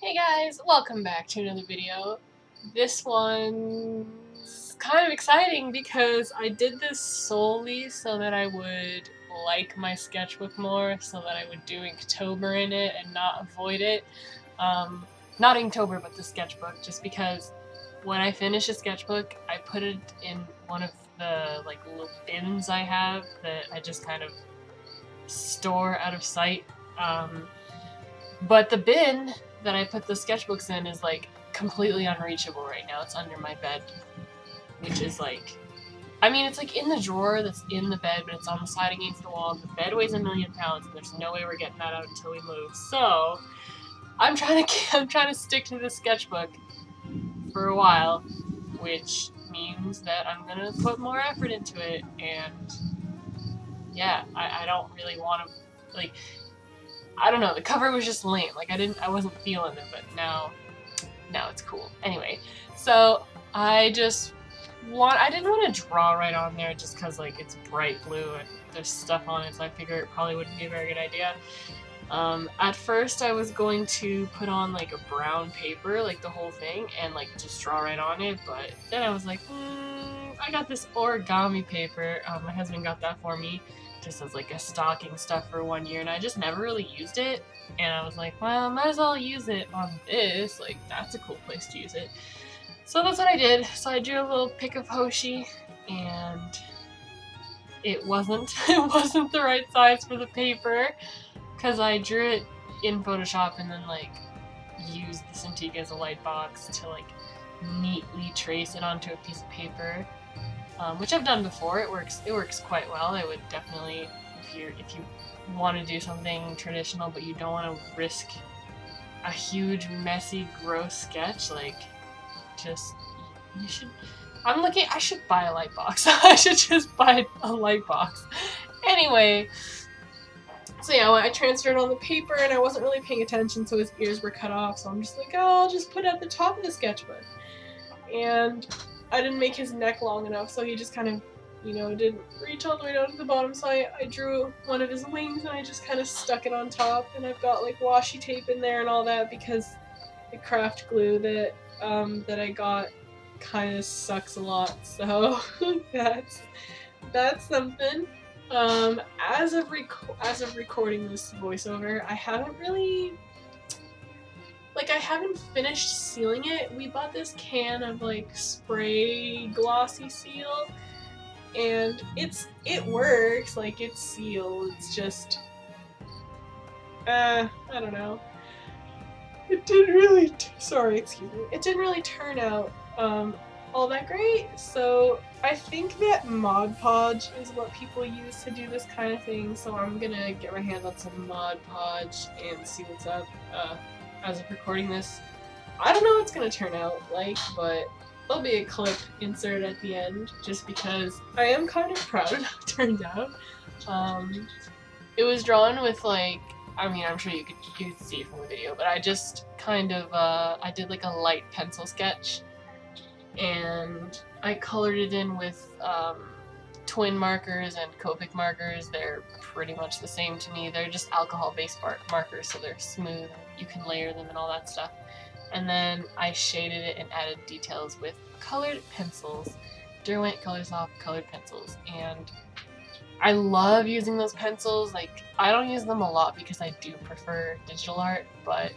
Hey guys, welcome back to another video. This one's kind of exciting because I did this solely so that I would like my sketchbook more, so that I would do Inktober in it and not avoid it. Not Inktober, but the sketchbook, just because when I finish a sketchbook, I put it in one of the little bins I have that I just kind of store out of sight. But the bin that I put the sketchbooks in is completely unreachable right now. It's under my bed, which is it's in the drawer that's in the bed, but it's on the side against the wall. The bed weighs 1,000,000 pounds, and there's no way we're getting that out until we move. So I'm trying to stick to the sketchbook for a while, which means that I'm gonna put more effort into it. And yeah, I don't really want to I don't know, the cover was just lame. I wasn't feeling it, but now it's cool. Anyway, so I didn't want to draw right on there just because it's bright blue and there's stuff on it, so I figured it probably wouldn't be a very good idea. At first I was going to put on a brown paper, the whole thing, and just draw right on it, but then I was like, I got this origami paper. My husband got that for me, just as a stocking stuff for 1 year, and I just never really used it, and I was like, well, I might as well use it on this, that's a cool place to use it. So that's what I did. So I drew a little pic of Hoshi, and it wasn't the right size for the paper, because I drew it in Photoshop and then used the Cintiq as a light box to neatly trace it onto a piece of paper. Which I've done before. It works quite well. I would definitely, if you want to do something traditional but you don't want to risk a huge, messy, gross sketch, you should. I should buy a light box. I should just buy a light box. Anyway, so yeah, I transferred on the paper and I wasn't really paying attention, so his ears were cut off. So I'm just like, oh, I'll just put it at the top of the sketchbook. And I didn't make his neck long enough, so he just kind of, didn't reach all the way down to the bottom, so I drew one of his wings and I just kind of stuck it on top, and I've got washi tape in there and all that because the craft glue that I got kind of sucks a lot, so that's something. As of recording this voiceover, I haven't really I haven't finished sealing it. We bought this can of spray glossy seal, and it works, it's sealed. It's just I don't know. It didn't really it didn't really turn out all that great. So I think that Mod Podge is what people use to do this kind of thing. So I'm gonna get my hands on some Mod Podge and see what's up. As of recording this, I don't know what it's gonna turn out like, but there'll be a clip inserted at the end, just because I am kind of proud of how it turned out. It was drawn with I'm sure you could see it from the video, but I just kind of I did a light pencil sketch, and I colored it in with twin markers and Copic markers. They're pretty much the same to me. They're just alcohol-based markers, so they're smooth. You can layer them and all that stuff. And then I shaded it and added details with colored pencils. Derwent Colorsoft colored pencils. And I love using those pencils. I don't use them a lot because I do prefer digital art, but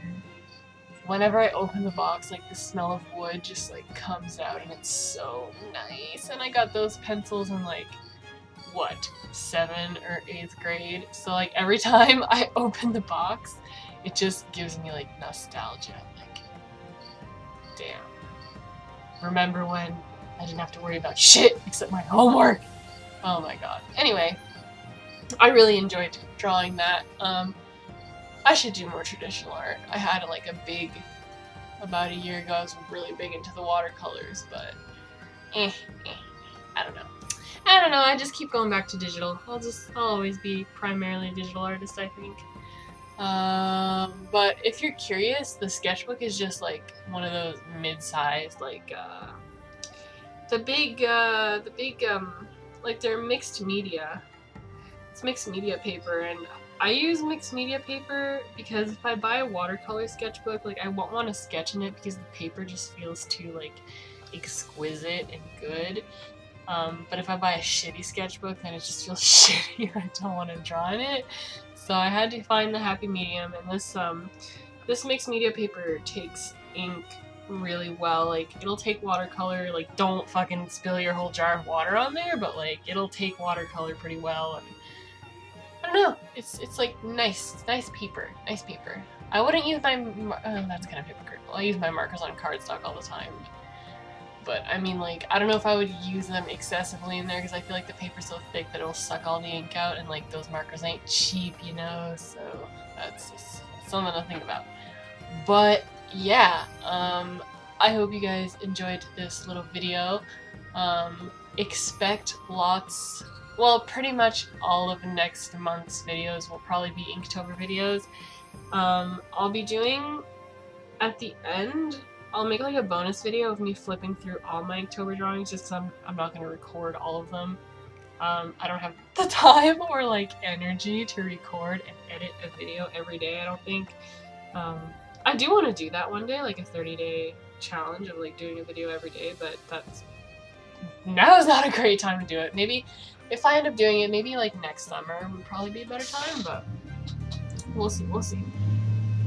whenever I open the box, the smell of wood just comes out, and it's so nice. And I got those pencils in 7th or 8th grade, so every time I open the box, it just gives me nostalgia. Damn. Remember when I didn't have to worry about shit except my homework? Oh my god. Anyway, I really enjoyed drawing that. I should do more traditional art. I had about a year ago, I was really big into the watercolors, but I don't know. I just keep going back to digital. I'll always be primarily a digital artist, I think. But if you're curious, the sketchbook is just one of those mid-sized, they're mixed media. It's mixed media paper, and I use mixed media paper because if I buy a watercolor sketchbook, like I won't want to sketch in it because the paper just feels too like exquisite and good. But if I buy a shitty sketchbook, then it just feels shitty and I don't want to draw in it. So I had to find the happy medium, and this mixed media paper takes ink really well. Like, it'll take watercolor, like, don't fucking spill your whole jar of water on there, but like, it'll take watercolor pretty well, and I don't know, it's like nice, it's nice paper. I wouldn't use my, that's kind of hypocritical, I use my markers on cardstock all the time. But I mean, like, I don't know if I would use them excessively in there because I feel like the paper's so thick that it'll suck all the ink out, and like those markers ain't cheap, you know, so that's just something to think about. But yeah, I hope you guys enjoyed this little video. Expect lots, well, pretty much all of next month's videos will probably be Inktober videos. I'll be doing, at the end, I'll make like a bonus video of me flipping through all my Inktober drawings just because I'm not going to record all of them. I don't have the time or like energy to record and edit a video every day, I don't think. I do want to do that one day, like a 30-day challenge of like doing a video every day, but now is not a great time to do it. Maybe if I end up doing it, maybe like next summer would probably be a better time, but we'll see.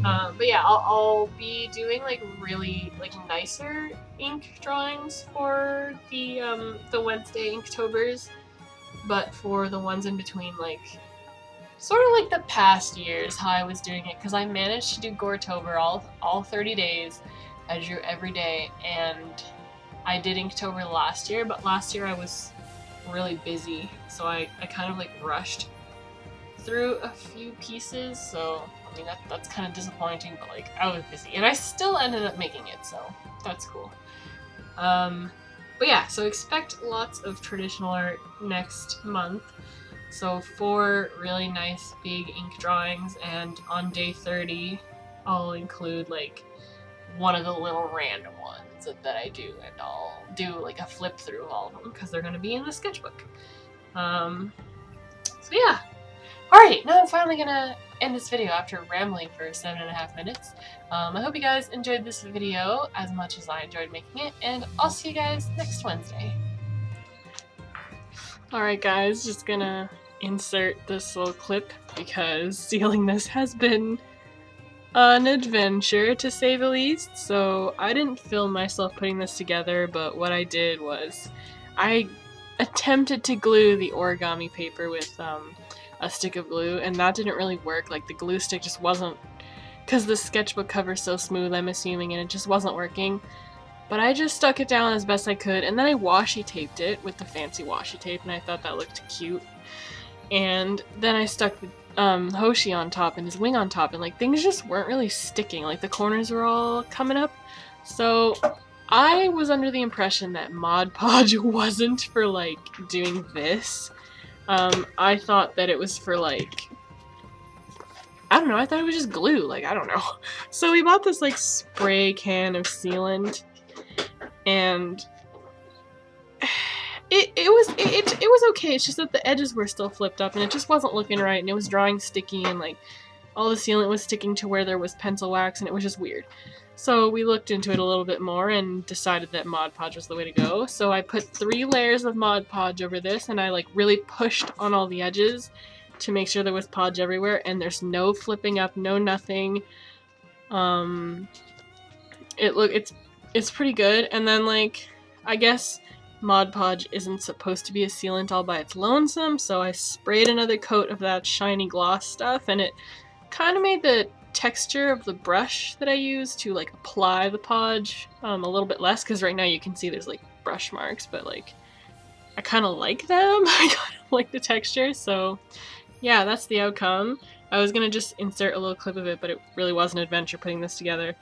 But yeah, I'll be doing like really like nicer ink drawings for the Wednesday Inktober's, but for the ones in between, like sort of like the past years how I was doing it, because I managed to do Goretober all 30 days. I drew every day, and I did Inktober last year, but last year I was really busy, so I kind of like rushed through a few pieces, so I mean that's kind of disappointing, but like I was busy and I still ended up making it, so that's cool. But yeah, so expect lots of traditional art next month. So 4 really nice big ink drawings, and on day 30 I'll include like one of the little random ones that I do, and I'll do like a flip through of all of them because they're going to be in the sketchbook. So yeah. Alright, now I'm finally gonna end this video after rambling for 7.5 minutes. I hope you guys enjoyed this video as much as I enjoyed making it, and I'll see you guys next Wednesday. Alright guys, just gonna insert this little clip because sealing this has been an adventure, to say the least. So I didn't film myself putting this together, but what I did was I attempted to glue the origami paper with a stick of glue, and that didn't really work. Like, the glue stick just wasn't, because the sketchbook cover's so smooth, I'm assuming, and it just wasn't working. But I just stuck it down as best I could, and then I washi taped it with the fancy washi tape, and I thought that looked cute. And then I stuck Hoshi on top and his wing on top, and like things just weren't really sticking. Like the corners were all coming up. So I was under the impression that Mod Podge wasn't for like doing this. I thought that it was for like, I don't know, I thought it was just glue, like, I don't know. So we bought this like spray can of sealant, and it was okay. It's just that the edges were still flipped up and it just wasn't looking right, and it was drawing sticky, and like all the sealant was sticking to where there was pencil wax, and it was just weird. So we looked into it a little bit more and decided that Mod Podge was the way to go. So I put 3 layers of Mod Podge over this, and I like really pushed on all the edges to make sure there was podge everywhere, and there's no flipping up, no nothing. It's pretty good. And then like, I guess Mod Podge isn't supposed to be a sealant all by its lonesome, so I sprayed another coat of that shiny gloss stuff, and it kind of made the texture of the brush that I use to like apply the podge a little bit less, because right now you can see there's like brush marks, but like I kind of like them. I kind of like the texture, so yeah, that's the outcome. I was gonna just insert a little clip of it, but it really was an adventure putting this together.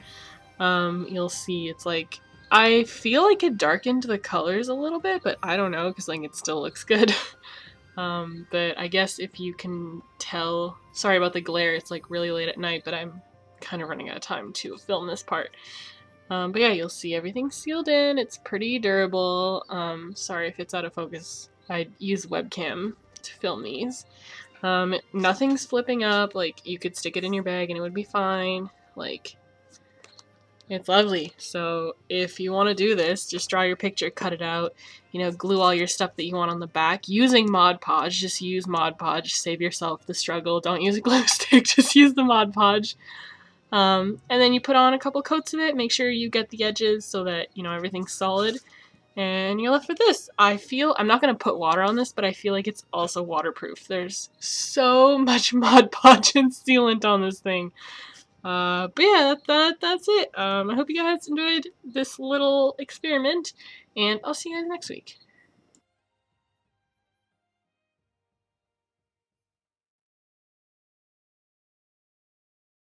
You'll see it's like, I feel like it darkened the colors a little bit, but I don't know, because like it still looks good. But I guess if you can tell, sorry about the glare, it's like really late at night, but I'm kind of running out of time to film this part. But yeah, you'll see everything's sealed in, it's pretty durable. Sorry if it's out of focus, I use webcam to film these. Nothing's flipping up, like, you could stick it in your bag and it would be fine, like, it's lovely. So if you want to do this, just draw your picture, cut it out, you know, glue all your stuff that you want on the back, using Mod Podge, just use Mod Podge, save yourself the struggle, don't use a glue stick, just use the Mod Podge. And then you put on a couple coats of it, make sure you get the edges so that, you know, everything's solid. And you're left with this. I'm not going to put water on this, but I feel like it's also waterproof. There's so much Mod Podge and sealant on this thing. But yeah, that's it. I hope you guys enjoyed this little experiment, and I'll see you guys next week.